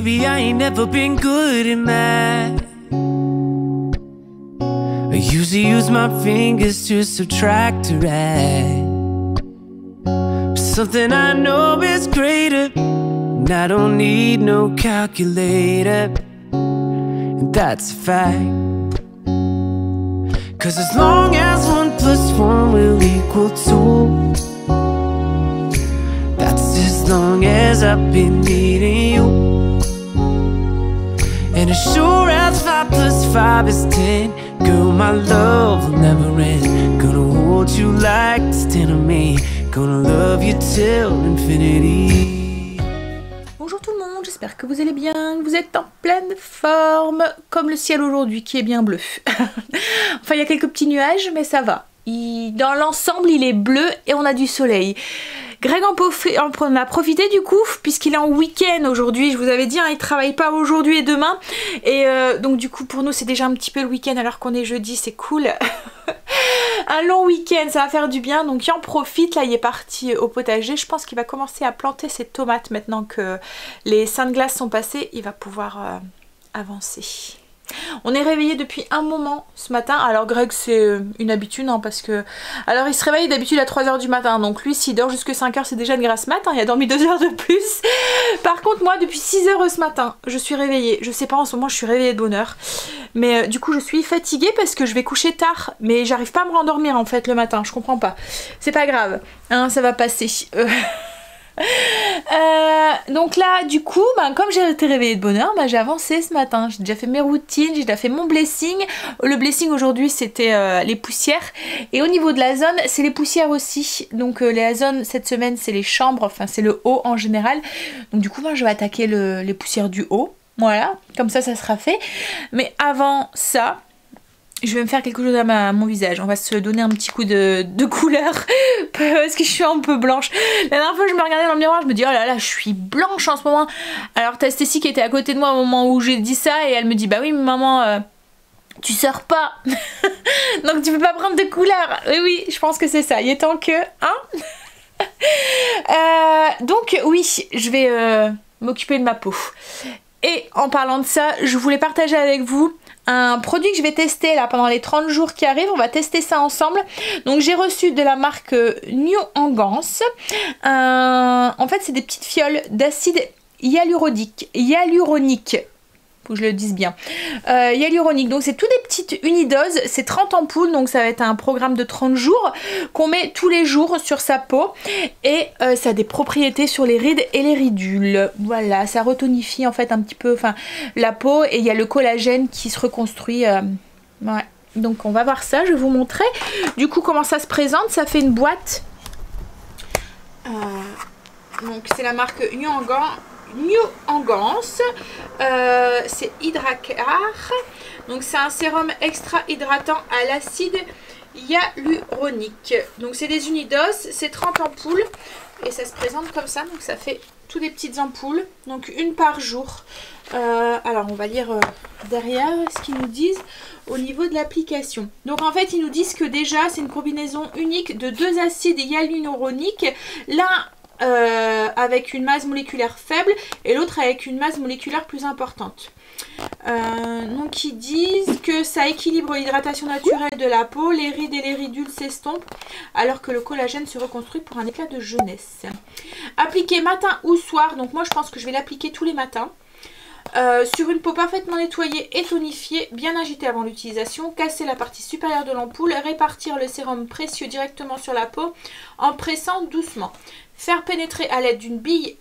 Baby, I ain't never been good in math. I usually use my fingers to subtract or add. But something I know is greater, and I don't need no calculator, and that's a fact. 'Cause as long as 1 + 1 will equal 2, that's as long as I've been needing you. And as sure as 5 + 5 is 10, girl, my love will never end. Gonna hold you like this 10 of me, gonna love you till infinity. Bonjour tout le monde, j'espère que vous allez bien, que vous êtes en pleine forme, comme le ciel aujourd'hui qui est bien bleu. Enfin, il y a quelques petits nuages, mais ça va. Dans l'ensemble, il est bleu et on a du soleil. Greg en a profité du coup, puisqu'il est en week-end aujourd'hui. Je vous avais dit, hein, il travaille pas aujourd'hui et demain. Et donc du coup, pour nous, c'est déjà un petit peu le week-end alors qu'on est jeudi, c'est cool. Un long week-end, ça va faire du bien. Donc il en profite, là il est parti au potager. Je pense qu'il va commencer à planter ses tomates maintenant que les seins de glace sont passés. Il va pouvoir avancer. On est réveillé depuis un moment ce matin. Alors Greg, c'est une habitude, hein, parce que... Alors il se réveille d'habitude à 3 h du matin. Donc lui, s'il dort jusque 5 h, c'est déjà une grasse mat, hein. Il a dormi 2 heures de plus. Par contre, moi, depuis 6 h ce matin, je suis réveillée. Je sais pas, en ce moment, je suis réveillée de bonne heure. Mais du coup, je suis fatiguée parce que je vais coucher tard. Mais j'arrive pas à me rendormir, en fait, le matin. Je comprends pas. C'est pas grave, hein, ça va passer. Donc là du coup comme j'ai été réveillée de bonne heure, j'ai avancé ce matin, j'ai déjà fait mes routines, j'ai déjà fait mon blessing. Le blessing aujourd'hui c'était les poussières, et au niveau de la zone c'est les poussières aussi. Donc la zone cette semaine c'est les chambres, enfin c'est le haut en général. Donc du coup moi je vais attaquer les poussières du haut, voilà, comme ça sera fait. Mais avant ça, je vais me faire quelque chose à mon visage. On va se donner un petit coup de couleur parce que je suis un peu blanche. La dernière fois je me regardais dans le miroir, je me dis oh là là, je suis blanche en ce moment. Alors t'as Stécie qui était à côté de moi au moment où j'ai dit ça, et elle me dit bah oui mais maman tu sors pas donc tu peux pas prendre de couleur. Oui je pense que c'est ça, il est temps que donc oui je vais m'occuper de ma peau. Et en parlant de ça, je voulais partager avec vous un produit que je vais tester là pendant les 30 jours qui arrivent. On va tester ça ensemble. Donc j'ai reçu de la marque New Engans. En fait c'est des petites fioles d'acide hyaluronique. Faut que je le dise bien. Hyaluronique. Donc c'est tout des petites unidoses. C'est 30 ampoules. Donc ça va être un programme de 30 jours qu'on met tous les jours sur sa peau. Et ça a des propriétés sur les rides et les ridules. Voilà, ça retonifie en fait un petit peu la peau. Et il y a le collagène qui se reconstruit. Ouais. Donc on va voir ça. Je vais vous montrer du coup comment ça se présente. Ça fait une boîte. Donc c'est la marque New Engans, c'est Hydracar. Donc c'est un sérum extra hydratant à l'acide hyaluronique. Donc c'est des unidoses, c'est 30 ampoules et ça se présente comme ça. Donc ça fait toutes des petites ampoules, donc une par jour. Alors on va lire derrière ce qu'ils nous disent au niveau de l'application. Donc en fait ils nous disent que déjà c'est une combinaison unique de 2 acides hyaluroniques, l'un avec une masse moléculaire faible et l'autre avec une masse moléculaire plus importante. Donc ils disent que ça équilibre l'hydratation naturelle de la peau, les rides et les ridules s'estompent alors que le collagène se reconstruit pour un éclat de jeunesse. Appliqué matin ou soir, donc moi je pense que je vais l'appliquer tous les matins. Sur une peau parfaitement nettoyée et tonifiée, bien agitée avant l'utilisation, casser la partie supérieure de l'ampoule, répartir le sérum précieux directement sur la peau en pressant doucement. Faire pénétrer à l'aide d'une bille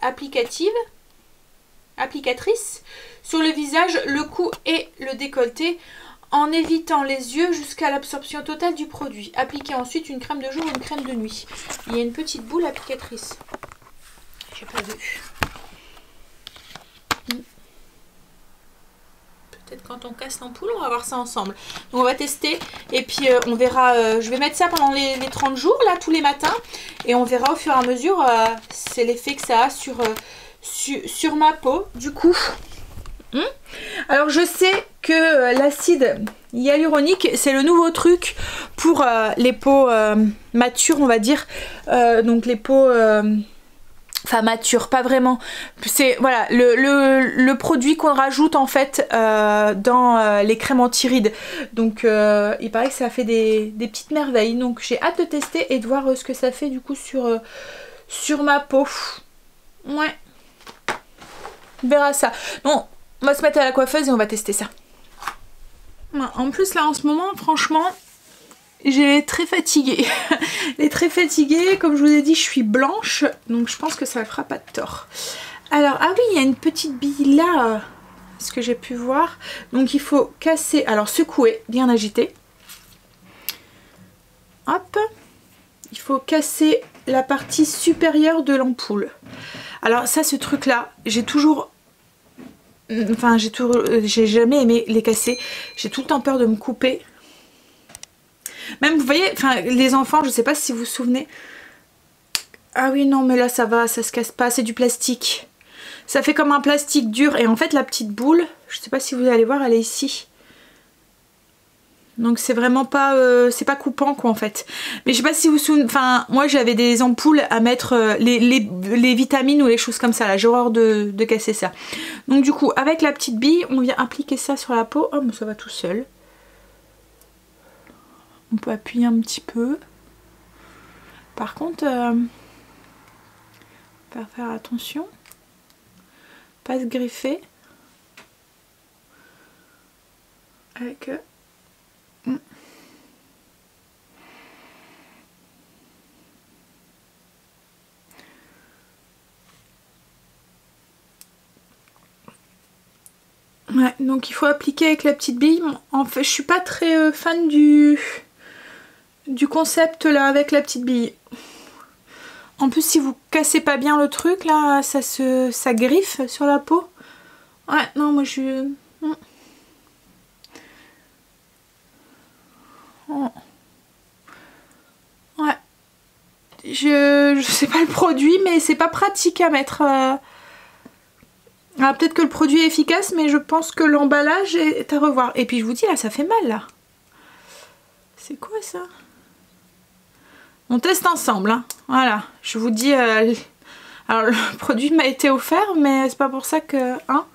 applicatrice sur le visage, le cou et le décolleté en évitant les yeux jusqu'à l'absorption totale du produit. Appliquer ensuite une crème de jour ou une crème de nuit. Il y a une petite boule applicatrice. J'ai pas vu. Peut-être quand on casse l'ampoule, on va voir ça ensemble. Donc on va tester et puis on verra. Je vais mettre ça pendant les 30 jours, là, tous les matins. Et on verra au fur et à mesure c'est l'effet que ça a sur ma peau, du coup. Alors je sais que l'acide hyaluronique, c'est le nouveau truc pour les peaux matures, on va dire. Donc les peaux... Enfin mature, pas vraiment. C'est voilà le produit qu'on rajoute en fait dans les crèmes anti-rides. Donc il paraît que ça fait des petites merveilles. Donc j'ai hâte de tester et de voir ce que ça fait du coup sur ma peau. Ouais. On verra ça. Bon, on va se mettre à la coiffeuse et on va tester ça. En plus là en ce moment, franchement, j'ai très fatiguée. Elle est très fatiguée, comme je vous ai dit, je suis blanche, donc je pense que ça ne fera pas de tort. Alors, ah oui, il y a une petite bille là, ce que j'ai pu voir. Donc il faut casser, alors secouer, bien agiter. Hop. Il faut casser la partie supérieure de l'ampoule. Alors ça, ce truc là, j'ai toujours... Enfin, j'ai jamais aimé les casser. J'ai tout le temps peur de me couper. Même, vous voyez, enfin, les enfants, je sais pas si vous vous souvenez. Ah oui, non, mais là, ça va, ça se casse pas, c'est du plastique. Ça fait comme un plastique dur. Et en fait, la petite boule, je sais pas si vous allez voir, elle est ici. Donc, c'est vraiment pas... c'est pas coupant, quoi, en fait. Mais je sais pas si vous vous souvenez... Enfin, moi, j'avais des ampoules à mettre les vitamines ou les choses comme ça, là. J'ai horreur de casser ça. Donc, du coup, avec la petite bille, on vient appliquer ça sur la peau. Oh, mais ça va tout seul. On peut appuyer un petit peu. Par contre, faire attention. Pas se griffer. Avec... Ouais, donc il faut appliquer avec la petite bille. En fait, je suis pas très fan du concept là avec la petite bille. En plus, si vous cassez pas bien le truc là, ça griffe sur la peau. Ouais, non, moi je... Ouais. Je sais pas le produit, mais c'est pas pratique à mettre... Alors peut-être que le produit est efficace, mais je pense que l'emballage est à revoir. Et puis je vous dis là, ça fait mal là. C'est quoi ça? On teste ensemble, hein. Voilà, je vous dis... Alors le produit m'a été offert, mais c'est pas pour ça que... Hein,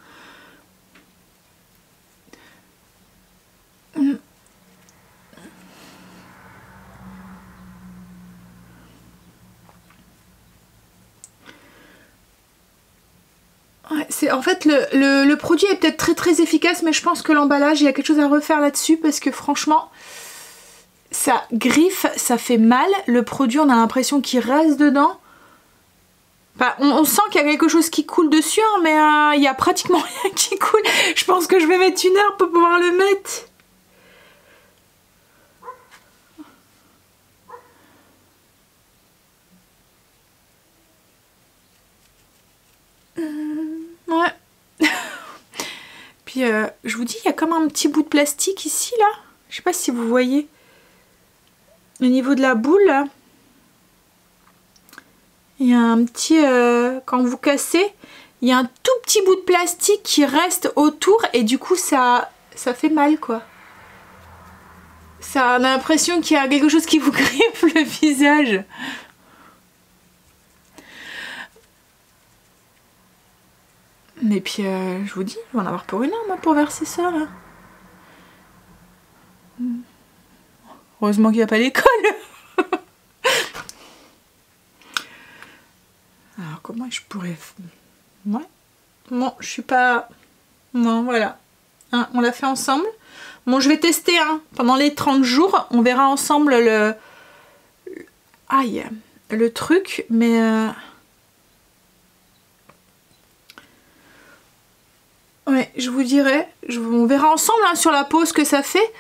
ouais, en fait le produit est peut-être très efficace, mais je pense que l'emballage, il y a quelque chose à refaire là-dessus, parce que franchement ça griffe, ça fait mal. Le produit, on a l'impression qu'il reste dedans. Enfin, on sent qu'il y a quelque chose qui coule dessus, hein, mais il y a pratiquement rien qui coule. Je pense que je vais mettre 1 heure pour pouvoir le mettre. Ouais. Puis je vous dis, il y a comme un petit bout de plastique ici là. Je sais pas si vous voyez. Au niveau de la boule là. Il y a un petit... quand vous cassez, il y a un tout petit bout de plastique qui reste autour et du coup ça fait mal quoi. Ça, on a l'impression qu'il y a quelque chose qui vous griffe le visage. Et puis je vous dis, je vais en avoir pour 1 heure moi pour verser ça là. Heureusement qu'il n'y a pas l'école. Alors comment je pourrais... Ouais. Bon, je suis pas... Non, voilà. Hein, on l'a fait ensemble. Bon, je vais tester hein, pendant les 30 jours. On verra ensemble le... Aïe, le truc. Mais... Ouais, je vous dirai. On verra ensemble hein, sur la peau ce que ça fait.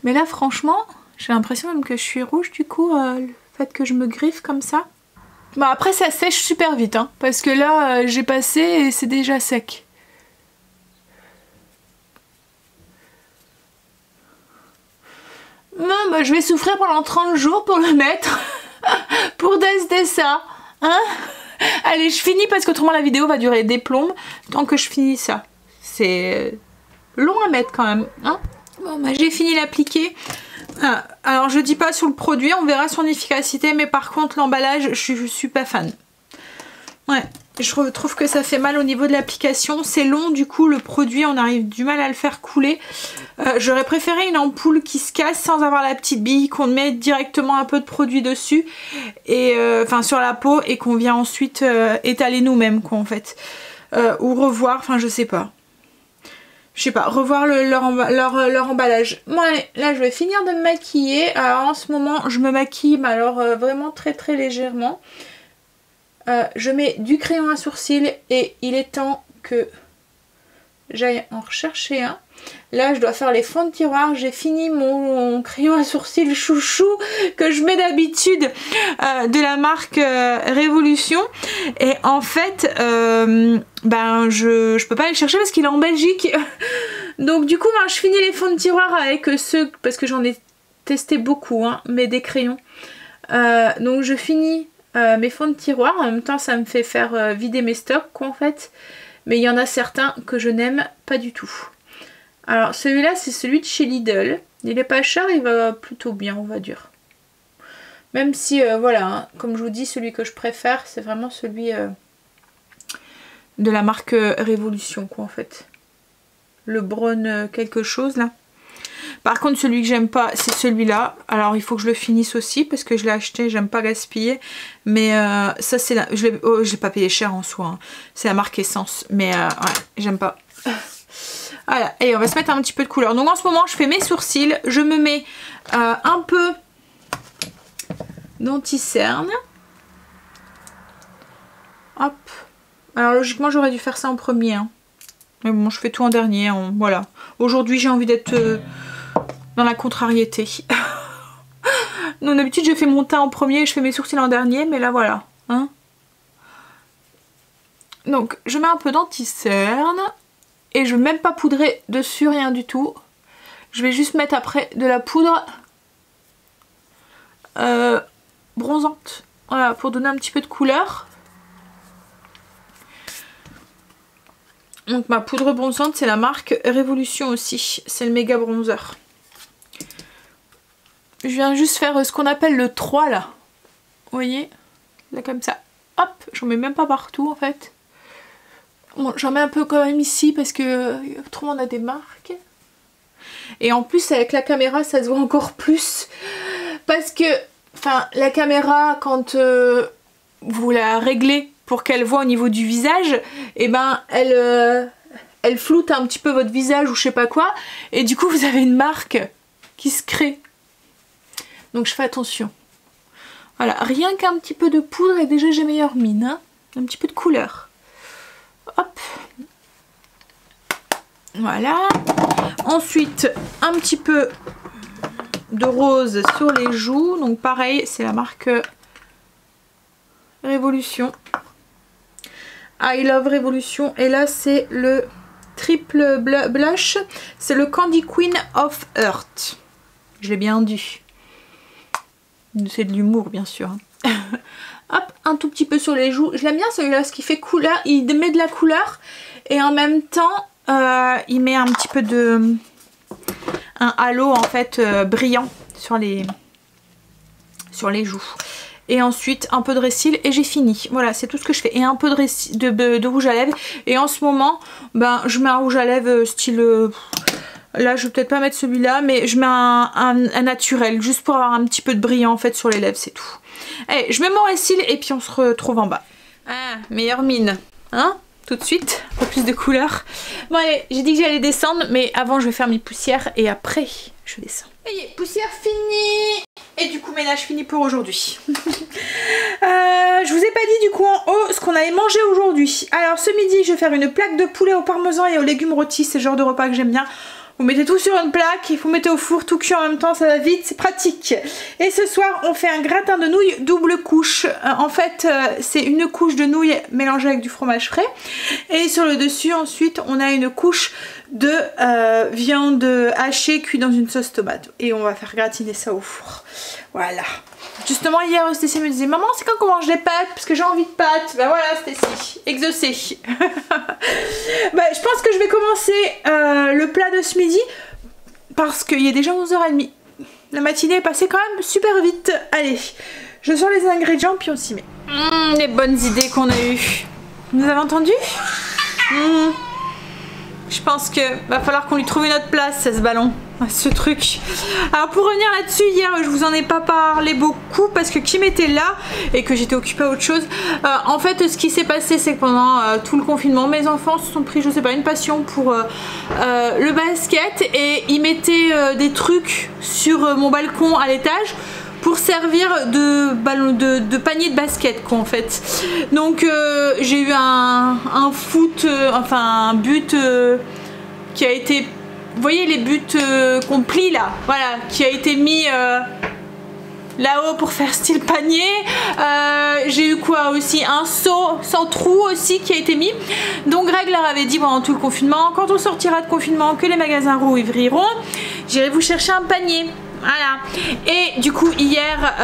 Mais là, franchement, j'ai l'impression même que je suis rouge du coup. Le fait que je me griffe comme ça. Bon, après ça sèche super vite hein, parce que là j'ai passé et c'est déjà sec. Non, bah, je vais souffrir pendant 30 jours pour le mettre. Pour tester ça. Hein? Allez, je finis parce qu'autrement la vidéo va durer des plombes tant que je finis ça. C'est long à mettre quand même. Hein? Bon, bah, j'ai fini l'appliquer. Alors je dis pas sur le produit, on verra son efficacité, mais par contre l'emballage, je suis pas fan. Ouais, Je trouve que ça fait mal au niveau de l'application. C'est long, du coup, le produit, on arrive du mal à le faire couler. J'aurais préféré une ampoule qui se casse sans avoir la petite bille, qu'on met directement un peu de produit dessus, et enfin sur la peau, et qu'on vient ensuite étaler nous-mêmes, quoi, en fait. Ou revoir, enfin, je sais pas. Je sais pas, revoir leur emballage. Bon, allez, là, je vais finir de me maquiller. Alors, en ce moment, je me maquille, mais alors vraiment très très légèrement. Je mets du crayon à sourcils et il est temps que j'aille en rechercher un. Là, je dois faire les fonds de tiroir. J'ai fini mon crayon à sourcils chouchou que je mets d'habitude de la marque Révolution. Et en fait, ben je peux pas aller le chercher parce qu'il est en Belgique. Donc du coup, ben, je finis les fonds de tiroir avec ceux, parce que j'en ai testé beaucoup, hein, mais des crayons. Donc je finis mes fonds de tiroir. En même temps, ça me fait faire vider mes stocks, quoi, en fait. Mais il y en a certains que je n'aime pas du tout. Alors celui-là, c'est celui de chez Lidl. Il est pas cher, il va plutôt bien, on va dire. Même si, voilà, hein, comme je vous dis, celui que je préfère, c'est vraiment celui de la marque Révolution, quoi, en fait. Le Braun quelque chose, là. Par contre, celui que j'aime pas, c'est celui-là. Alors, il faut que je le finisse aussi, parce que je l'ai acheté, j'aime pas gaspiller. Mais ça, c'est la... je l'ai pas payé cher en soi. Hein. C'est la marque Essence. Mais ouais, j'aime pas. Voilà, et on va se mettre un petit peu de couleur. Donc en ce moment, je fais mes sourcils. Je me mets un peu d'anti-cerne. Hop. Alors logiquement, j'aurais dû faire ça en premier. Hein. Mais bon, je fais tout en dernier. Hein. Voilà. Aujourd'hui, j'ai envie d'être dans la contrariété. Donc d'habitude, je fais mon teint en premier et je fais mes sourcils en dernier. Mais là, voilà. Hein. Donc, je mets un peu d'anti-cerne. Et je ne vais même pas poudrer dessus, rien du tout. Je vais juste mettre après de la poudre bronzante. Voilà, pour donner un petit peu de couleur. Donc ma poudre bronzante, c'est la marque Révolution aussi. C'est le méga bronzer. Je viens juste faire ce qu'on appelle le 3 là. Vous voyez? Là comme ça. Hop, j'en mets même pas partout en fait. Bon, j'en mets un peu quand même ici parce que autrement on a des marques. Et en plus avec la caméra ça se voit encore plus. Parce que, enfin, la caméra quand vous la réglez pour qu'elle voit au niveau du visage, et ben elle floute un petit peu votre visage ou je sais pas quoi. Et du coup vous avez une marque qui se crée. Donc je fais attention. Voilà, rien qu'un petit peu de poudre et déjà j'ai meilleure mine. Hein, un petit peu de couleur. Hop. Voilà. Ensuite, un petit peu de rose sur les joues. Donc pareil, c'est la marque Révolution. I Love Révolution. Et là, c'est le triple blush. C'est le Candy Queen of Earth. Je l'ai bien dit. C'est de l'humour, bien sûr. Hop, un tout petit peu sur les joues. Je l'aime bien celui-là, ce qui fait couleur. Il met de la couleur et en même temps, il met un petit peu de... un halo en fait brillant sur les joues. Et ensuite, un peu de ressil et j'ai fini. Voilà, c'est tout ce que je fais. Et un peu de rouge à lèvres. Et en ce moment, ben, je mets un rouge à lèvres style... Là, je vais peut-être pas mettre celui-là, mais je mets un naturel, juste pour avoir un petit peu de brillant en fait sur les lèvres, c'est tout. Allez, je mets mon ressil et puis on se retrouve en bas. Ah, meilleure mine, hein? Tout de suite, un peu plus de couleur. Bon allez, j'ai dit que j'allais descendre, mais avant je vais faire mes poussières et après je descends. Et poussière finie. Et du coup ménage fini pour aujourd'hui. Je vous ai pas dit du coup en haut ce qu'on allait manger aujourd'hui. Alors ce midi je vais faire une plaque de poulet au parmesan et aux légumes rôtis, c'est le genre de repas que j'aime bien. Vous mettez tout sur une plaque, vous mettez au four, tout cuit en même temps, ça va vite, c'est pratique. Et ce soir, on fait un gratin de nouilles double couche. En fait, c'est une couche de nouilles mélangée avec du fromage frais. Et sur le dessus, ensuite, on a une couche de viande hachée cuite dans une sauce tomate. Et on va faire gratiner ça au four. Voilà. Justement, hier, Stécie me disait « Maman, c'est quand qu'on mange des pâtes? Parce que j'ai envie de pâtes. » Ben voilà, Stécie, exaucée. Ben, je pense que je vais commencer le plat de ce midi parce qu'il est déjà 11h30. La matinée est passée quand même super vite. Allez, je sors les ingrédients puis on s'y met. Les bonnes idées qu'on a eues. Vous avez entendu? Je pense que va falloir qu'on lui trouve une autre place à ce ballon, à ce truc. Alors pour revenir là-dessus, hier je vous en ai pas parlé beaucoup parce que Kim était là et que j'étais occupée à autre chose. En fait ce qui s'est passé c'est que pendant tout le confinement mes enfants se sont pris je sais pas une passion pour le basket et ils mettaient des trucs sur mon balcon à l'étage pour servir de ballon de panier de basket quoi en fait. Donc j'ai eu un foot, enfin un but qui a été, vous voyez les buts qu'on plie là, voilà, qui a été mis là-haut pour faire style panier. J'ai eu quoi aussi, un seau sans trou aussi qui a été mis. Donc Greg leur avait dit pendant tout le confinement, quand on sortira de confinement, que les magasins rouvriront, j'irai vous chercher un panier. Voilà. Et du coup hier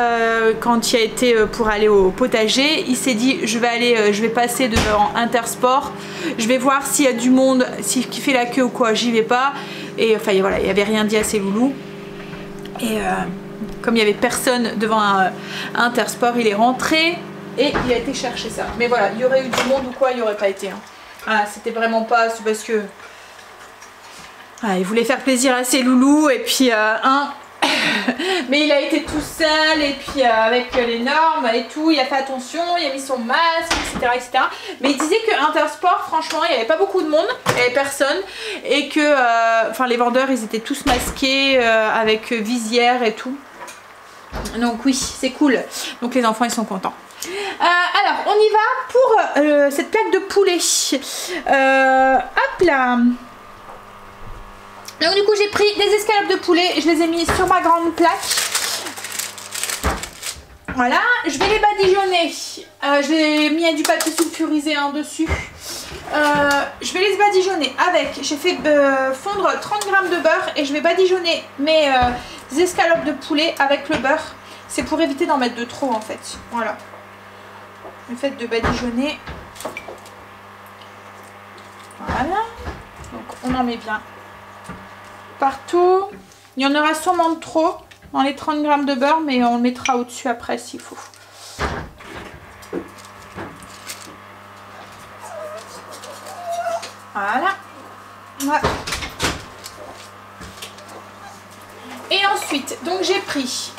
quand il a été pour aller au potager, il s'est dit je vais passer devant Intersport, je vais voir s'il y a du monde, qui fait la queue ou quoi, j'y vais pas. Et enfin voilà, il avait rien dit à ses loulous. Et comme il y avait personne devant Intersport, il est rentré et il a été chercher ça. Mais voilà, il y aurait eu du monde ou quoi, il n'y aurait pas été. Hein. Voilà, c'était vraiment pas, c'est parce que il voulait faire plaisir à ses loulous et puis mais il a été tout seul et puis avec les normes et tout, il a fait attention, il a mis son masque, etc. Mais il disait que Intersport, franchement, il n'y avait pas beaucoup de monde, il n'y avait personne et que enfin les vendeurs, ils étaient tous masqués avec visière et tout. Donc oui, c'est cool. Donc les enfants, ils sont contents. Alors, on y va pour cette plaque de poulet. Hop là. Donc du coup j'ai pris des escalopes de poulet, je les ai mis sur ma grande plaque. Voilà, je vais les badigeonner. Je l'ai mis du papier sulfurisé dessus. Je vais les badigeonner avec, j'ai fait fondre 30 g de beurre et je vais badigeonner mes escalopes de poulet avec le beurre. C'est pour éviter d'en mettre de trop en fait. Voilà. Le fait de badigeonner. Voilà. Donc on en met bien partout. Il y en aura sûrement de trop dans les 30 g de beurre, mais on le mettra au-dessus après s'il faut. Voilà. Ouais. Et ensuite, donc j'ai pris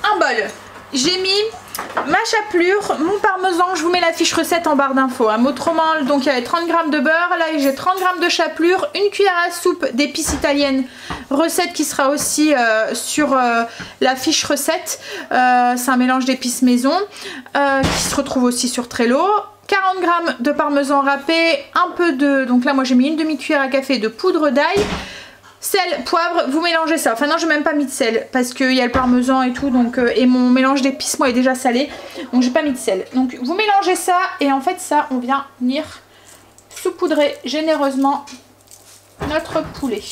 un bol. J'ai mis ma chapelure, mon parmesan, je vous mets la fiche recette en barre d'infos. Autrement, donc il y avait 30 g de beurre, là j'ai 30 g de chapelure, une cuillère à soupe d'épices italiennes, recette qui sera aussi sur la fiche recette. C'est un mélange d'épices maison qui se retrouve aussi sur Trello. 40 g de parmesan râpé, un peu de, donc là moi j'ai mis une demi-cuillère à café de poudre d'ail. Sel, poivre, vous mélangez ça. Enfin non, j'ai même pas mis de sel parce qu'il y a le parmesan et tout. Donc, et mon mélange d'épices, moi, est déjà salé. Donc j'ai pas mis de sel. Donc vous mélangez ça et en fait ça, on vient venir saupoudrer généreusement notre poulet.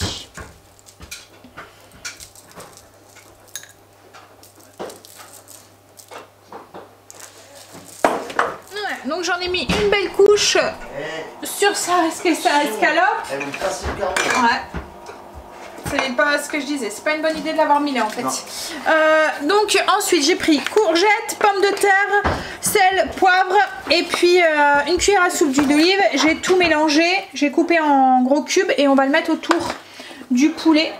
Voilà, donc j'en ai mis une belle couche sur ça, escalope. Ouais. C'est pas ce que je disais, c'est pas une bonne idée de l'avoir mis là en fait. Donc ensuite j'ai pris courgettes, pommes de terre, sel, poivre et puis une cuillère à soupe d'huile d'olive. J'ai tout mélangé, j'ai coupé en gros cubes et on va le mettre autour du poulet.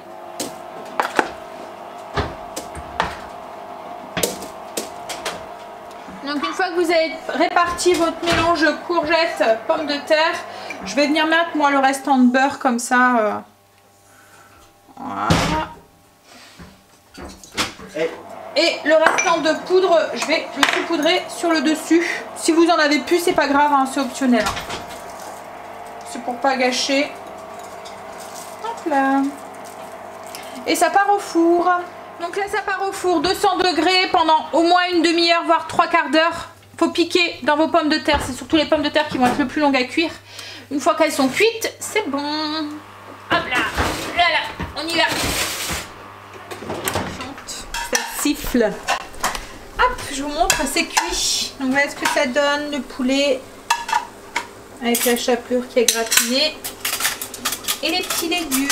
Donc une fois que vous avez réparti votre mélange courgettes, pommes de terre, je vais venir mettre moi le restant de beurre comme ça. Voilà. Et le restant de poudre, je vais le saupoudrer sur le dessus. Si vous en avez plus, c'est pas grave, hein, c'est optionnel. C'est pour pas gâcher. Hop là. Et ça part au four. Donc là, ça part au four, 200 degrés pendant au moins une demi-heure, voire 3/4 d'heure. Faut piquer dans vos pommes de terre. C'est surtout les pommes de terre qui vont être le plus longues à cuire. Une fois qu'elles sont cuites, c'est bon. Hop là. Là, là. On y va. Ça siffle. Hop, je vous montre, c'est cuit. Donc voilà ce que ça donne, le poulet avec la chapelure qui est gratinée et les petits légumes.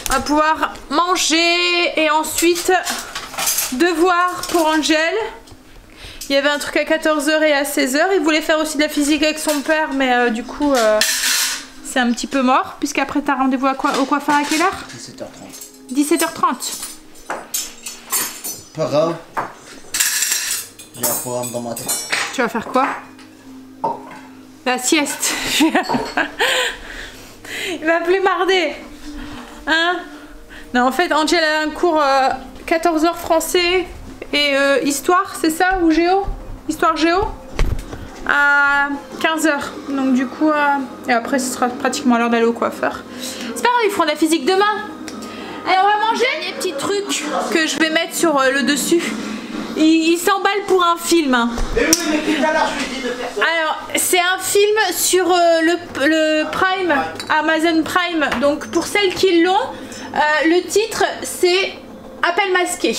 On va pouvoir manger et ensuite devoir pour Angèle Il y avait un truc à 14h et à 16h. Il voulait faire aussi de la physique avec son père, mais du coup, c'est un petit peu mort. Puisqu'après, t'as rendez-vous au coiffeur à quelle heure? 17h30. 17h30. Pas grave. J'ai un programme dans ma tête. Tu vas faire quoi? La sieste. Il va plus marder. Hein? Non, en fait, Angel a un cours 14h français et histoire, c'est ça? Ou géo? Histoire géo? À 15h. Donc du coup, et après ce sera pratiquement l'heure d'aller au coiffeur. C'est pas grave, ils feront de la physique demain. Allez, on va manger les petits trucs que je vais mettre sur le dessus. Il s'emballe pour un film. Hein. Mais oui, mais tout à l'heure je lui ai dit de faire ça. Alors, c'est un film sur le Prime, Amazon Prime. Donc pour celles qui l'ont, le titre c'est Appel masqué.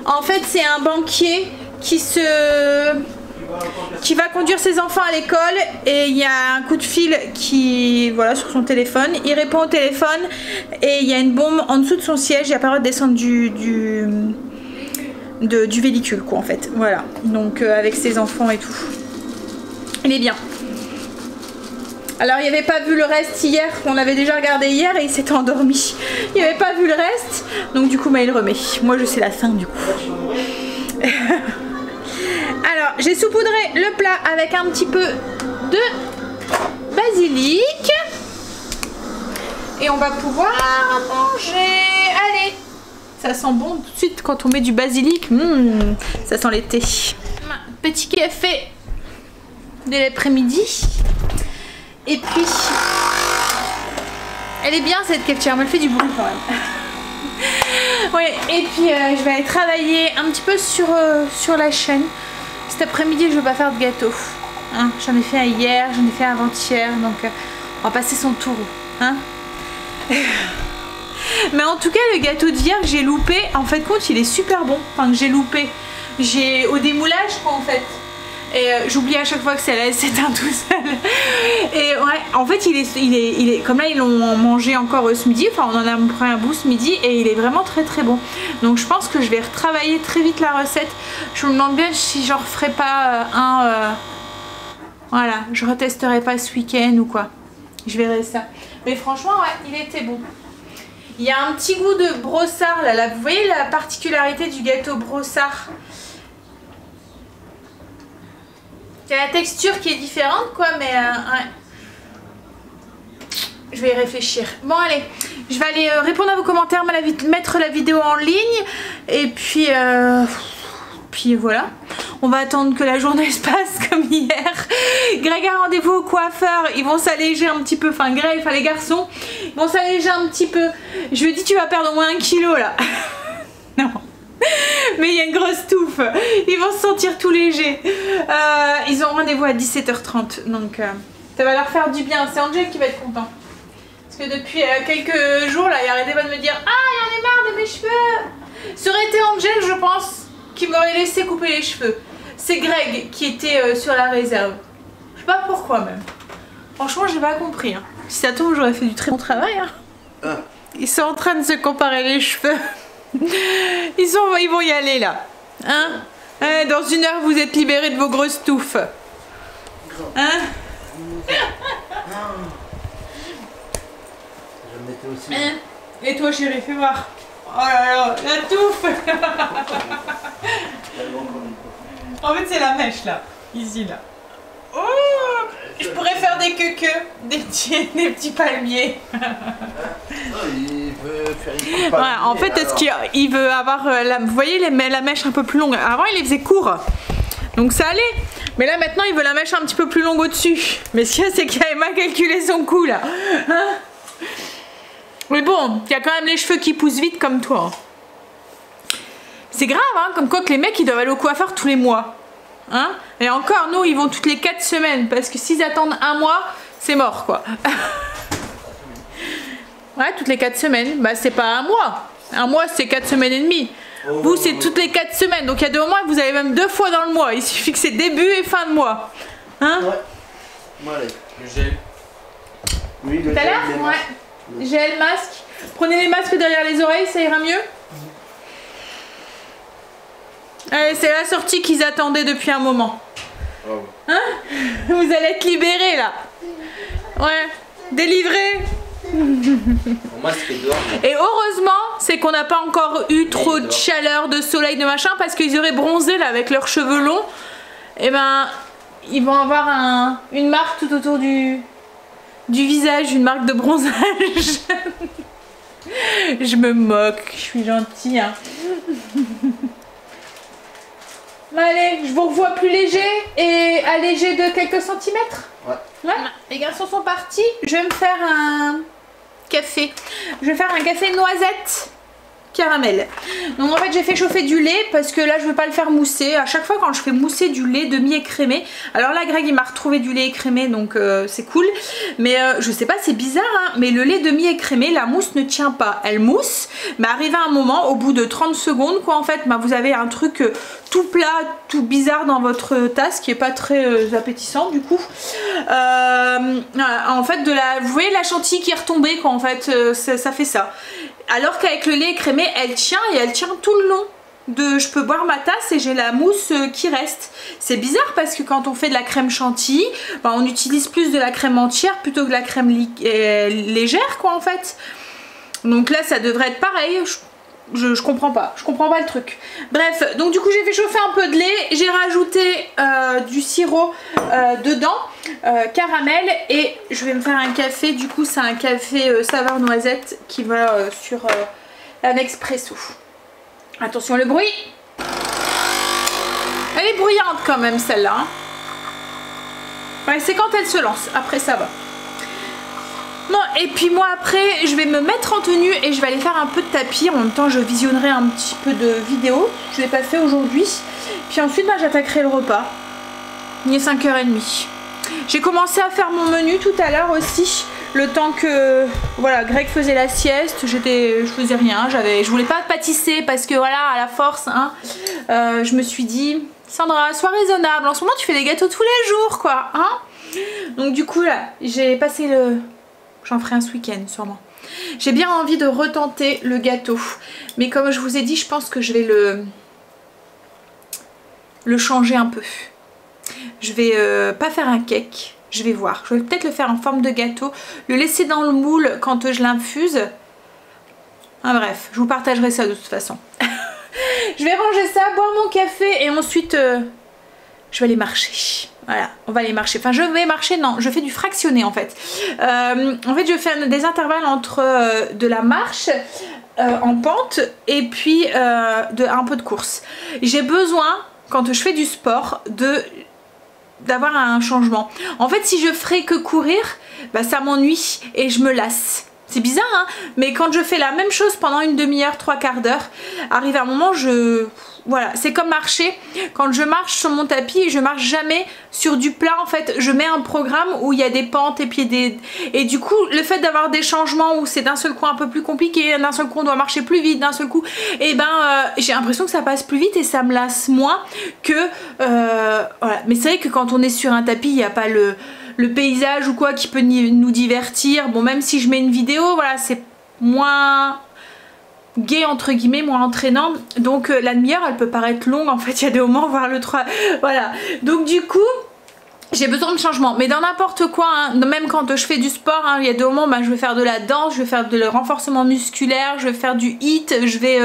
En fait, c'est un banquier qui va conduire ses enfants à l'école et il y a un coup de fil qui voilà sur son téléphone. Il répond au téléphone et il y a une bombe en dessous de son siège. Il n'y a pas le droit de descendre du véhicule quoi en fait. Voilà. Donc avec ses enfants et tout. Il est bien. Alors il n'avait pas vu le reste hier, on avait déjà regardé hier et il s'était endormi. Il n'avait pas vu le reste, donc du coup bah, il le remet. Moi je sais la fin du coup. Alors j'ai saupoudré le plat avec un petit peu de basilic. Et on va pouvoir manger. Allez. Ça sent bon tout de suite quand on met du basilic. Ça sent l'été. Petit café de l'après-midi. Et puis, elle est bien cette cafetière, elle me fait du bruit quand même. Ouais, et puis je vais aller travailler un petit peu sur la chaîne. Cet après-midi, je ne vais pas faire de gâteau. Hein, j'en ai fait un hier, j'en ai fait un avant-hier, donc on va passer son tour. Hein. Mais en tout cas, le gâteau d'hier que j'ai loupé, en fait, compte, il est super bon. Enfin, que j'ai loupé. J'ai au démoulage, quoi, en fait. Et j'oublie à chaque fois que ça s'éteint tout seul. Et ouais, en fait, il est comme là, ils l'ont mangé encore ce midi. Enfin, on en a pris un bout ce midi et il est vraiment très très bon. Donc, je pense que je vais retravailler très vite la recette. Je me demande bien si j'en referai pas voilà, je retesterai pas ce week-end ou quoi. Je verrai ça. Mais franchement, ouais, il était bon. Il y a un petit goût de brossard là. Vous voyez la particularité du gâteau brossard? Il y a la texture qui est différente quoi, mais ouais. Je vais y réfléchir. Bon allez, je vais aller répondre à vos commentaires, mettre la vidéo en ligne et puis voilà. On va attendre que la journée se passe comme hier. Greg a rendez-vous au coiffeur. Ils vont s'alléger un petit peu. Enfin Greg, enfin les garçons, ils vont s'alléger un petit peu. Je lui ai dit tu vas perdre au moins 1 kilo là. Non. Mais il y a une grosse touffe. Ils vont se sentir tout légers. Ils ont rendez-vous à 17h30. Donc ça va leur faire du bien. C'est Angel qui va être content. Parce que depuis quelques jours là, il arrêtait pas de me dire ah, il en est marre de mes cheveux. Ça aurait été Angel, je pense, qui m'aurait laissé couper les cheveux. C'est Greg qui était sur la réserve. Je sais pas pourquoi même. Franchement, j'ai pas compris. Hein. Si ça tombe, j'aurais fait du très bon travail. Hein. Ils sont en train de se comparer les cheveux. Ils vont y aller là. Hein? Dans 1 heure, vous êtes libérés de vos grosses touffes. Hein? Aussi. Et toi, chérie, fais voir. Oh là là, la touffe. En fait, c'est la mèche là. Ici là. Oh, je pourrais faire des queues, des petits palmiers. Il veut faire une ouais, en fait, est-ce qu'il veut avoir vous voyez la mèche un peu plus longue. Avant, il les faisait court. Donc ça allait. Mais là, maintenant, il veut la mèche un petit peu plus longue au-dessus. Mais ce qu'il y a, c'est qu'il avait mal calculé son coup là. Hein? Mais bon, il y a quand même les cheveux qui poussent vite comme toi. C'est grave, hein, comme quoi que les mecs, ils doivent aller au coiffeur tous les mois. Hein? Et encore, nous, ils vont toutes les 4 semaines. Parce que s'ils attendent 1 mois, c'est mort, quoi. Ouais, toutes les 4 semaines. Bah, c'est pas 1 mois. 1 mois, c'est 4 semaines et demie. Vous, c'est toutes les 4 semaines. Donc, il y a 2 moments, vous avez même 2 fois dans le mois. Il suffit que c'est début et fin de mois. Hein? Ouais. Bon, allez. Le gel. Oui, le T'as gel. l'air? Ouais. Gel, masque. Prenez les masques derrière les oreilles, ça ira mieux. Allez, c'est la sortie qu'ils attendaient depuis un moment. Hein? Vous allez être libérés là. Ouais, délivrés. Et heureusement, c'est qu'on n'a pas encore eu trop de chaleur, de soleil, de machin, parce qu'ils auraient bronzé là avec leurs cheveux longs. Et ben, ils vont avoir une marque tout autour du visage, une marque de bronzage. Je me moque, je suis gentille. Hein. Allez, je vous revois plus léger et allégé de quelques centimètres. Ouais. Les garçons sont partis. Je vais me faire un café. Je vais faire un café noisette caramel. Donc en fait j'ai fait chauffer du lait parce que là je veux pas le faire mousser. À chaque fois quand je fais mousser du lait demi-écrémé, alors là Greg il m'a retrouvé du lait écrémé donc c'est cool, mais je sais pas, c'est bizarre hein, mais le lait demi-écrémé, la mousse ne tient pas, elle mousse, mais arrivé à un moment au bout de 30 secondes quoi en fait, bah, vous avez un truc tout plat, tout bizarre dans votre tasse qui est pas très appétissant du coup. En fait vous voyez la chantilly qui est retombée quoi en fait, ça fait ça. Alors qu'avec le lait écrémé, elle tient et elle tient tout le long. Je peux boire ma tasse et j'ai la mousse qui reste. C'est bizarre parce que quand on fait de la crème chantilly, bah, on utilise plus de la crème entière plutôt que de la crème légère quoi en fait. Donc là ça devrait être pareil. Je comprends pas le truc. Bref, donc du coup j'ai fait chauffer un peu de lait, j'ai rajouté du sirop dedans, caramel, et je vais me faire un café. Du coup c'est un café saveur noisette qui va sur un expresso. Attention le bruit. Elle est bruyante quand même celle-là. Hein. Ouais, c'est quand elle se lance, après ça va. Non, et puis moi après je vais me mettre en tenue et je vais aller faire un peu de tapis. En même temps je visionnerai un petit peu de vidéos. Je ne l'ai pas fait aujourd'hui. Puis ensuite bah, j'attaquerai le repas. Il est 5h30. J'ai commencé à faire mon menu tout à l'heure aussi. Le temps que voilà, Greg faisait la sieste, je faisais rien. Je voulais pas pâtisser parce que voilà, à la force, hein, je me suis dit, Sandra, sois raisonnable. En ce moment tu fais des gâteaux tous les jours quoi. Hein. Donc du coup là, j'ai passé le... J'en ferai un ce week-end sûrement. J'ai bien envie de retenter le gâteau. Mais comme je vous ai dit, je pense que je vais le changer un peu. Je vais pas faire un cake. Je vais voir. Je vais peut-être le faire en forme de gâteau. Le laisser dans le moule quand je l'infuse. Ah, bref, je vous partagerai ça de toute façon. Je vais ranger ça, boire mon café et ensuite je vais aller marcher. Voilà, on va aller marcher. Enfin, je vais marcher, non, je fais du fractionné en fait. En fait, je fais des intervalles entre de la marche en pente et puis un peu de course. J'ai besoin, quand je fais du sport, d'avoir un changement. En fait, si je ferais que courir, bah, ça m'ennuie et je me lasse. C'est bizarre, hein, mais quand je fais la même chose pendant une demi-heure, 3/4 d'heure, arrive un moment, voilà, c'est comme marcher. Quand je marche sur mon tapis, je marche jamais sur du plat en fait. Je mets un programme où il y a des pentes et puis et du coup, le fait d'avoir des changements où c'est d'un seul coup un peu plus compliqué, d'un seul coup on doit marcher plus vite, d'un seul coup, et ben j'ai l'impression que ça passe plus vite et ça me lasse moins que voilà. Mais c'est vrai que quand on est sur un tapis, il n'y a pas le paysage ou quoi qui peut nous divertir. Bon, même si je mets une vidéo, voilà, c'est moins gai entre guillemets, moins entraînant. Donc la demi-heure elle peut paraître longue en fait, il y a des moments voir le 3. Voilà. Donc du coup, j'ai besoin de changement, mais dans n'importe quoi, hein, même quand je fais du sport, hein, il y a des moments bah, je vais faire de la danse, je vais faire de renforcement musculaire, je vais faire du HIIT, je vais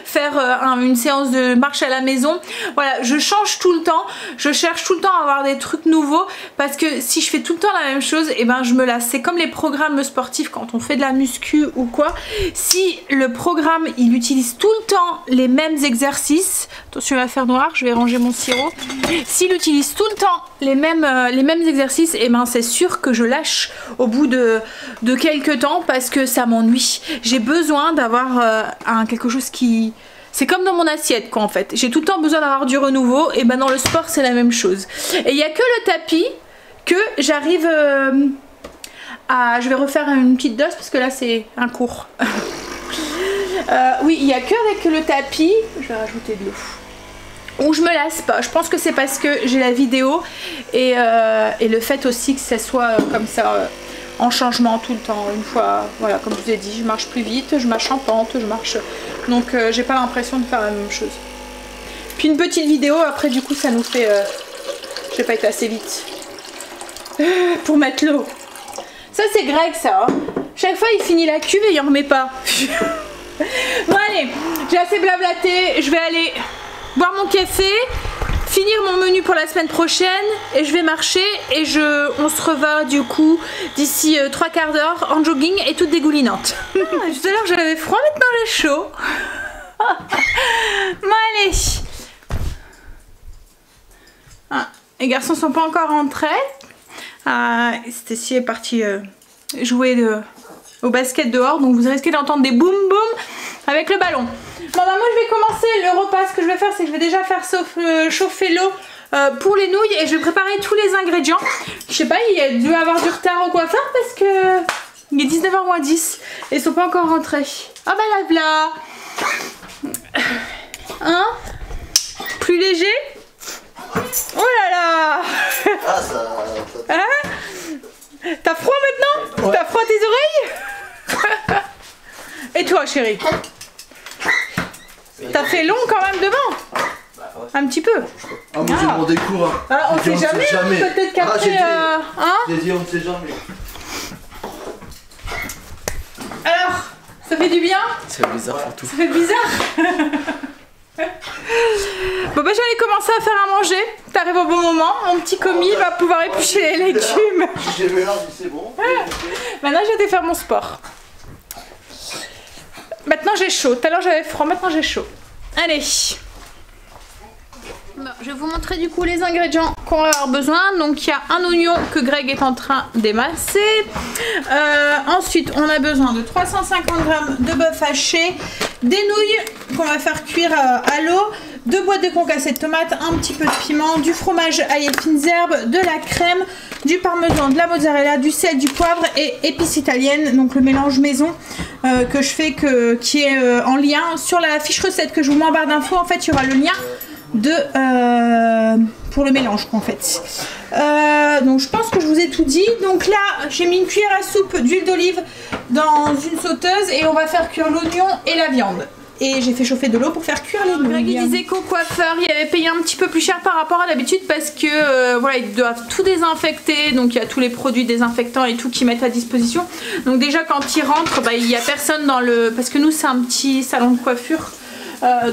faire une séance de marche à la maison. Voilà, je change tout le temps, je cherche tout le temps à avoir des trucs nouveaux parce que si je fais tout le temps la même chose, et ben je me lasse. C'est comme les programmes sportifs quand on fait de la muscu ou quoi. Si le programme il utilise tout le temps les mêmes exercices, attention à faire noir, je vais ranger mon sirop. S'il utilise tout le temps les mêmes exercices, et ben c'est sûr que je lâche au bout de quelques temps parce que ça m'ennuie. J'ai besoin d'avoir quelque chose qui... C'est comme dans mon assiette quoi en fait. J'ai tout le temps besoin d'avoir du renouveau, et ben dans le sport c'est la même chose. Et il n'y a que le tapis que j'arrive à... Je vais refaire une petite dose parce que là c'est un cours. Oui, il n'y a que avec le tapis, je vais rajouter de l'eau, où je me lasse pas. Je pense que c'est parce que j'ai la vidéo et le fait aussi que ça soit comme ça en changement tout le temps. Une fois, voilà, comme je vous ai dit, je marche plus vite, je marche en pente, je marche. Donc j'ai pas l'impression de faire la même chose. Puis une petite vidéo, après du coup ça nous fait... Je vais pas être assez vite. Pour mettre l'eau. Ça c'est Greg ça. Hein. Chaque fois il finit la cuve et il en remet pas. Bon allez, j'ai assez blablaté, je vais aller boire mon café, finir mon menu pour la semaine prochaine et je vais marcher et on se revoit du coup d'ici 3 quarts d'heure en jogging et toute dégoulinante. Tout à l'heure j'avais froid, maintenant j'ai chaud. Bon allez. Ah, les garçons sont pas encore rentrés. Stacy est partie jouer au basket dehors, donc vous risquez d'entendre des boum boum avec le ballon. Bon bah moi je vais commencer le repas. Ce que je vais faire c'est que je vais déjà faire chauffer l'eau pour les nouilles et je vais préparer tous les ingrédients. Je sais pas, il a dû avoir du retard au coiffeur parce que il est 19h moins 10 et ils sont pas encore rentrés. Ah bah là là. Hein? Plus léger? Oh là là. Ah ça... Hein? T'as froid maintenant? Ouais. T'as froid à tes oreilles? Et toi chérie? T'as fait long quand même devant? Un petit peu. Ah moi j'ai demandé cours. Hein. Ah, on sait jamais. Peut-être qu'après... hein? J'ai dit on sait jamais. Alors, ça fait du bien? Ça fait bizarre pour tout. Ça fait bizarre. Bon bah j'allais commencer à faire à manger. T'arrives au bon moment. Mon petit commis va pouvoir éplucher les légumes. J'ai mélangé, c'est bon. Maintenant j'ai été faire mon sport. Maintenant j'ai chaud. Tout à l'heure j'avais froid, maintenant j'ai chaud. Allez. Bon, je vais vous montrer du coup les ingrédients qu'on va avoir besoin. Donc il y a un oignon que Greg est en train d'émasser. Ensuite on a besoin de 350 g de bœuf haché, des nouilles qu'on va faire cuire à l'eau, 2 boîtes de concassé de tomates, un petit peu de piment, du fromage ail et fines herbes, de la crème, du parmesan, de la mozzarella, du sel, du poivre et épices italiennes, donc le mélange maison que je fais qui est en lien sur la fiche recette que je vous mets en barre d'infos. En fait il y aura le lien pour le mélange en fait. Donc je pense que je vous ai tout dit. Donc là j'ai mis une cuillère à soupe d'huile d'olive dans une sauteuse et on va faire cuire l'oignon et la viande. Et j'ai fait chauffer de l'eau pour faire cuire les nouilles. Greg disait qu'au coiffeur il avait payé un petit peu plus cher par rapport à d'habitude parce que voilà ils doivent tout désinfecter, donc il y a tous les produits désinfectants et tout qu'ils mettent à disposition. Donc déjà quand ils rentrent bah, il n'y a personne dans le... parce que nous c'est un petit salon de coiffure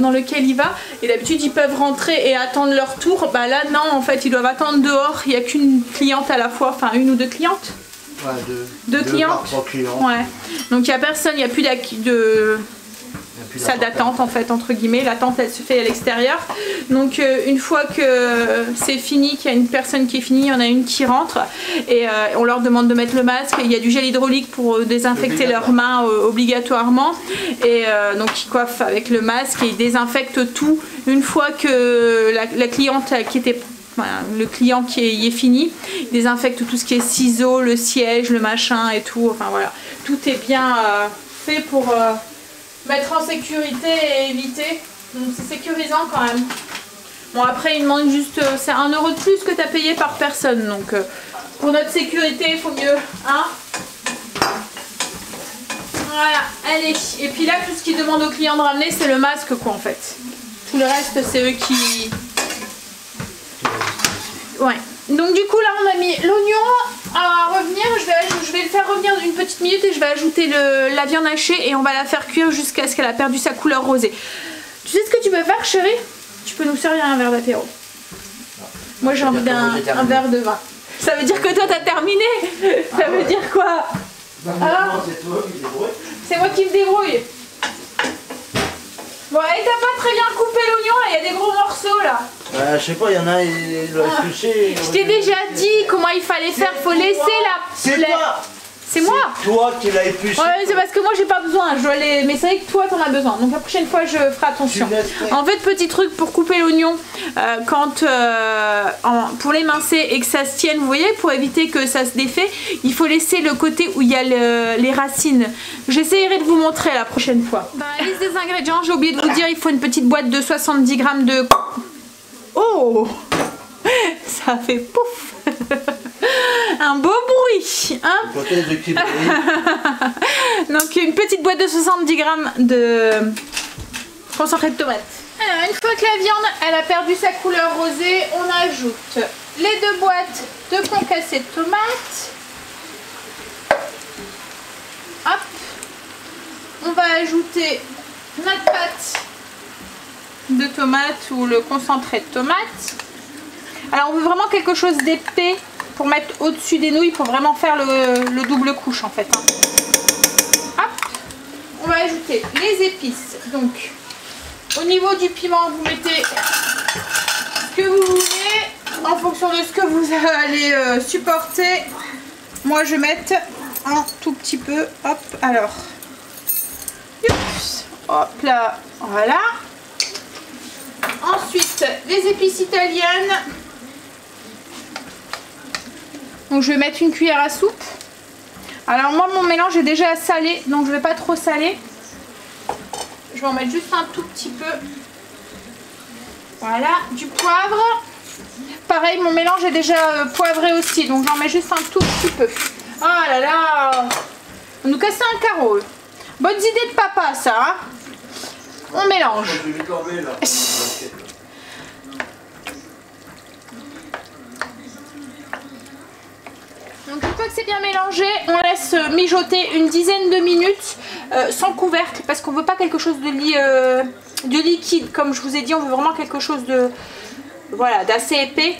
dans lequel il va et d'habitude ils peuvent rentrer et attendre leur tour. Bah là non en fait ils doivent attendre dehors, il n'y a qu'une cliente à la fois, enfin une ou deux clientes. Ouais, deux clientes. Ouais. Donc il n'y a personne, il n'y a plus de salle d'attente en fait entre guillemets, l'attente elle se fait à l'extérieur. Donc une fois que c'est fini, qu'il y a une personne qui est finie, il y en a une qui rentre et on leur demande de mettre le masque. Il y a du gel hydraulique pour désinfecter leurs mains obligatoirement et donc ils coiffent avec le masque et ils désinfectent tout une fois que la cliente qui était... Voilà, le client qui y est fini, il désinfecte tout ce qui est ciseaux, le siège, le machin et tout, enfin voilà, tout est bien fait pour mettre en sécurité et éviter, donc c'est sécurisant quand même. Bon après il demande juste, c'est 1 € de plus que tu as payé par personne, donc pour notre sécurité il faut mieux, hein. Voilà, allez, et puis là tout ce qu'ils demandent aux clients de ramener c'est le masque quoi en fait, tout le reste c'est eux qui... Ouais, donc du coup là on a mis l'oignon à revenir, je vais le faire revenir une petite minute et je vais ajouter la viande hachée et on va la faire cuire jusqu'à ce qu'elle a perdu sa couleur rosée. Tu sais ce que tu peux faire chérie? Tu peux nous servir un verre d'apéro. Moi j'ai envie d'un verre de vin. Ça veut dire que toi t'as terminé. Ça veut dire quoi? Alors, c'est moi qui me débrouille. Bon, et t'as pas très bien coupé l'oignon, il y a des gros morceaux là. Je sais pas, il y en a, il doit éplucher. Je t'ai déjà dit comment il fallait faire, faut laisser la... C'est toi. C'est moi. C'est toi qui l'as épluché. Ouais, c'est parce que moi j'ai pas besoin, mais c'est vrai que toi t'en as besoin. Donc la prochaine fois je ferai attention. En fait, petit truc pour couper l'oignon, pour l'émincer et que ça se tienne, vous voyez, pour éviter que ça se défait, il faut laisser le côté où il y a les racines. J'essaierai de vous montrer la prochaine fois. Dans la liste des ingrédients, j'ai oublié de vous dire, il faut une petite boîte de 70 g de... Oh, ça fait pouf. Un beau bruit, hein. Donc une petite boîte de 70 g de concentré de tomates. Alors une fois que la viande elle a perdu sa couleur rosée, on ajoute les 2 boîtes de concassés de tomates. Hop. On va ajouter notre pâte de tomate ou le concentré de tomate. Alors on veut vraiment quelque chose d'épais pour mettre au-dessus des nouilles, pour vraiment faire le double couche en fait. Hop. On va ajouter les épices. Donc au niveau du piment, vous mettez ce que vous voulez en fonction de ce que vous allez supporter. Moi je vais mettre un tout petit peu. Hop, alors. Oups, hop là, voilà. Ensuite, les épices italiennes. Donc je vais mettre une cuillère à soupe. Alors moi mon mélange est déjà salé, donc je vais pas trop saler. Je vais en mettre juste un tout petit peu. Voilà, du poivre. Pareil, mon mélange est déjà poivré aussi, donc j'en mets juste un tout petit peu. Oh là là, on nous casse un carreau. Bonnes idées de papa ça, hein. On mélange. Donc une fois que c'est bien mélangé, on laisse mijoter une dizaine de minutes sans couvercle, parce qu'on veut pas quelque chose de liquide. Comme je vous ai dit, on veut vraiment quelque chose de voilà, d'assez épais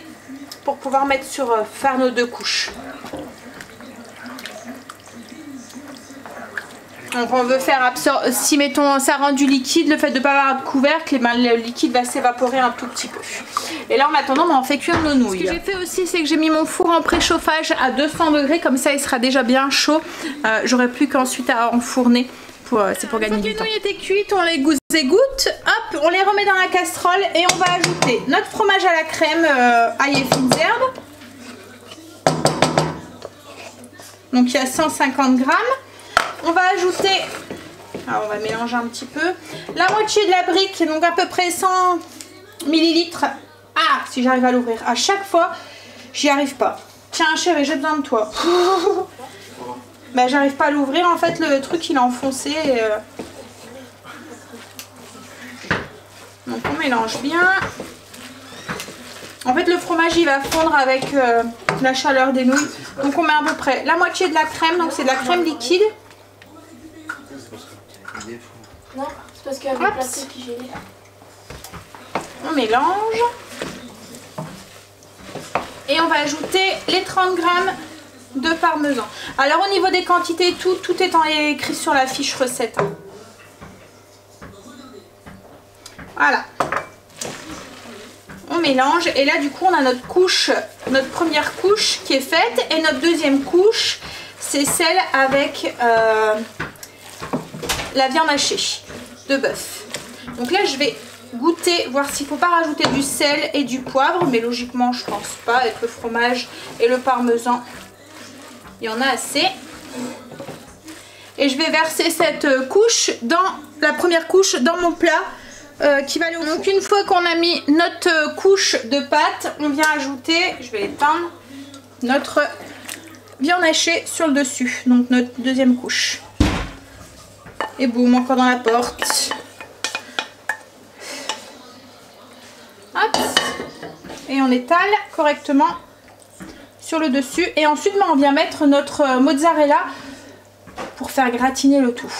pour pouvoir mettre faire nos 2 couches. Donc on veut faire absorber, si mettons ça rend du liquide, le fait de ne pas avoir de couvercle, le liquide va s'évaporer un tout petit peu. Et là en attendant, on fait cuire nos nouilles. Ce que j'ai fait aussi, c'est que j'ai mis mon four en préchauffage à 200 degrés, comme ça il sera déjà bien chaud. J'aurai plus qu'ensuite à enfourner, c'est pour gagner du temps. Les nouilles étaient cuites, on les égoutte, hop, on les remet dans la casserole et on va ajouter notre fromage à la crème ail et fines herbes. Donc il y a 150 grammes. On va ajouter, alors on va mélanger un petit peu, la moitié de la brique, donc à peu près 100 millilitres. Ah, si j'arrive à l'ouvrir. À chaque fois, j'y arrive pas. Tiens chérie, j'ai besoin de toi. Ben, j'arrive pas à l'ouvrir, en fait le truc il est enfoncé. Donc on mélange bien. En fait le fromage il va fondre avec la chaleur des nouilles. Donc on met à peu près la moitié de la crème, donc c'est de la crème liquide. Non, c'est parce qu'il y avait le plastique qui gênait. On mélange. Et on va ajouter les 30 grammes de parmesan. Alors au niveau des quantités, tout est écrit sur la fiche recette. Voilà. On mélange et là du coup on a notre couche, notre première couche qui est faite, et notre deuxième couche c'est celle avec la viande hachée de bœuf. Donc là je vais goûter, voir s'il ne faut pas rajouter du sel et du poivre, mais logiquement je pense pas, avec le fromage et le parmesan il y en a assez. Et je vais verser cette couche la première couche dans mon plat qui va aller au four. Donc une fois qu'on a mis notre couche de pâte, on vient ajouter, je vais l'éteindre, notre viande hachée sur le dessus, donc notre deuxième couche. Et boum, encore dans la porte. Hop. Et on étale correctement sur le dessus. Et ensuite, on vient mettre notre mozzarella pour faire gratiner le tout.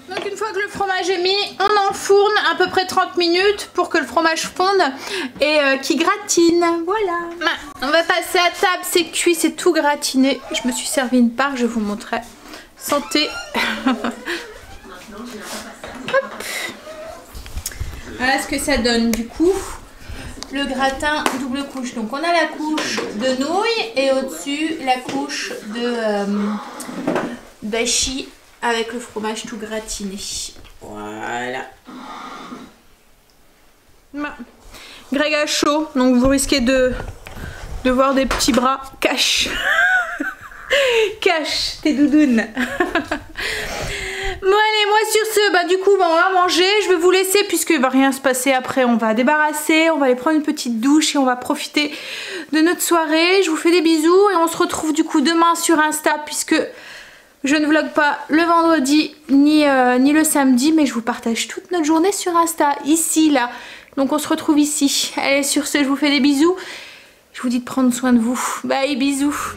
Donc une fois que le fromage est mis, on enfourne à peu près 30 minutes pour que le fromage fonde et qu'il gratine. Voilà. On va passer à table, c'est cuit, c'est tout gratiné. Je me suis servi une part, je vous montrerai. Santé. Hop. Voilà ce que ça donne du coup. Le gratin double couche. Donc on a la couche de nouilles et au-dessus la couche d'hachis avec le fromage tout gratiné. Voilà. Greg a chaud, donc vous risquez de voir des petits bras. Cache. Cache tes doudounes. Bon allez, moi sur ce, du coup on va manger. Je vais vous laisser puisqu'il va rien se passer après. On va débarrasser, on va aller prendre une petite douche et on va profiter de notre soirée. Je vous fais des bisous et on se retrouve du coup demain sur Insta puisque Je ne vlog pas le vendredi ni le samedi, mais je vous partage toute notre journée sur Insta, ici, là. Donc on se retrouve ici. Allez, sur ce, je vous fais des bisous. Je vous dis de prendre soin de vous. Bye, bisous.